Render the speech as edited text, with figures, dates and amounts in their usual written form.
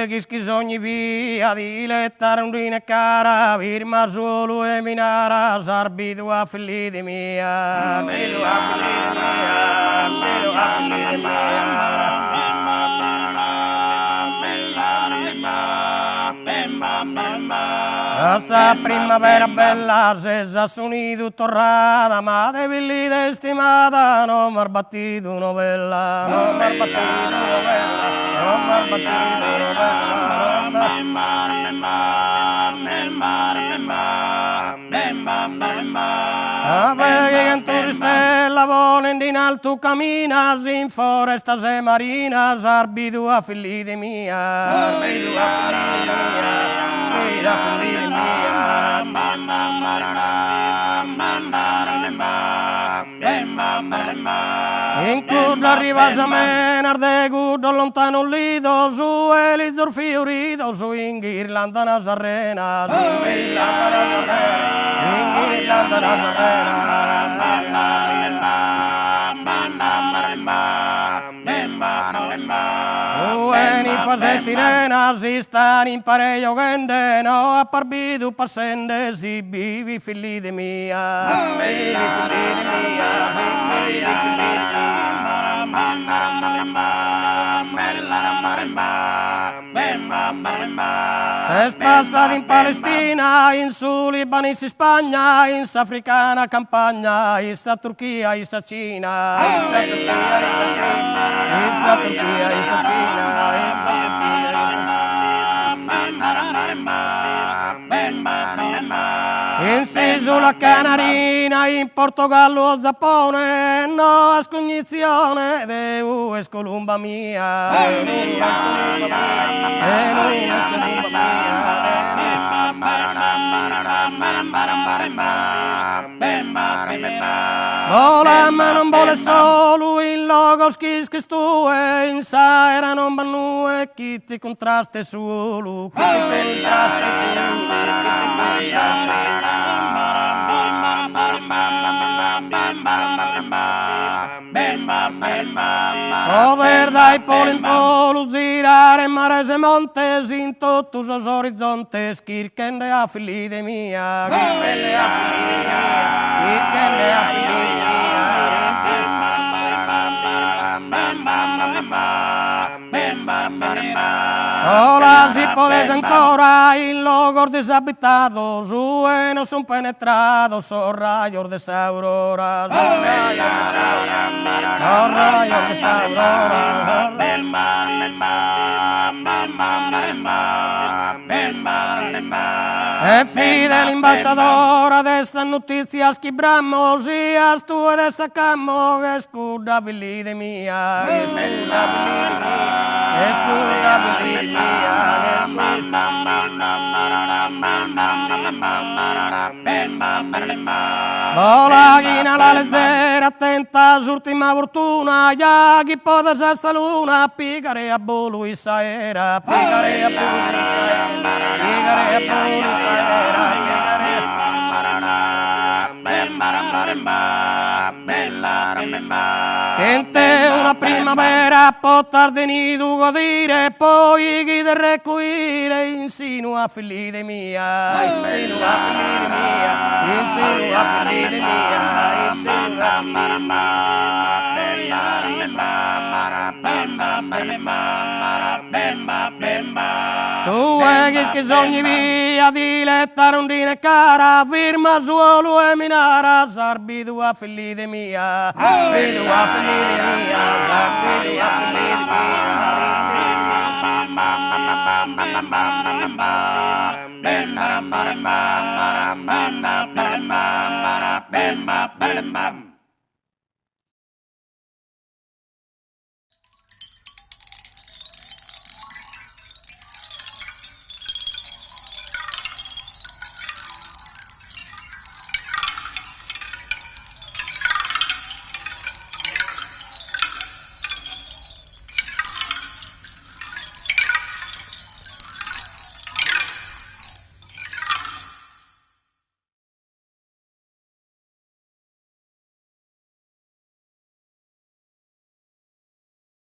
che sogni via di lettare un rine cara, firma solo e minara, sarbi tua figlia mia, mi tua figlia mia, mi tua figlia mia. Questa primavera bella se già unito torrata, ma te villide stimata, non m'ha battito novella, non m'ha battito novella, non m'ha battito novella. Perché in turistella volen in alto camminas, in foresta se marina, sarbi tua figlia mia, sarbi tua figlia mia. In curva arriva Samenar de Gurdo lontano un lido, su Elizor fiorito, su in Ghirlanda Nazarena, su in Ghirlanda Fase sirena, si sta in pareio gende, no a parbidu passende, si vivi figli di mia, vivi figli di mia, vivi figli di mia. Se passati in Palestina, in su Libano, in Spagna, in Africana campagna, in sa Turchia, in sa Cina, in sa Turchia, in sa Turchia, in sa Cina. In sulla Canarina, in Portogallo o Giappone, no a scognizione, de es Columba mia, Vola ma non vuole solo in logos che stue, in sa era non banue, chi ti contraste solo, chi ti contraste Poder dai polo in polo, girare mares e montes, in totus os horizontes, kirkende a figli de mia, kirkende a figli de mia, kirkende a figli de mia. Ora si podes ancora in logor deshabitado, su no son penetrados, son rayos de esa aurora, son rayos de esa aurora. E fidel embajadora de estas noticias que bramos, y tú de sacamos, escuda figli de mía, escuda figli de mía, escuda figli de mía. Vola ghina la leggera, attenta l'ultima fortuna, ya chi podes essa luna, pigare a bolu issa era, pigare a bolu issa era, pigare a bolu issa era, pigare Gente una primavera può tardenido godire, poi chi de recuire, insinua figli de mia, insinua figli de mia, insinua figli de mia, Tu che sogni via di lettare un dine cara, firma suolo e minara, sarbi tua figli de mia, sarbi tua figli de mia, sarbi tua figli de mia.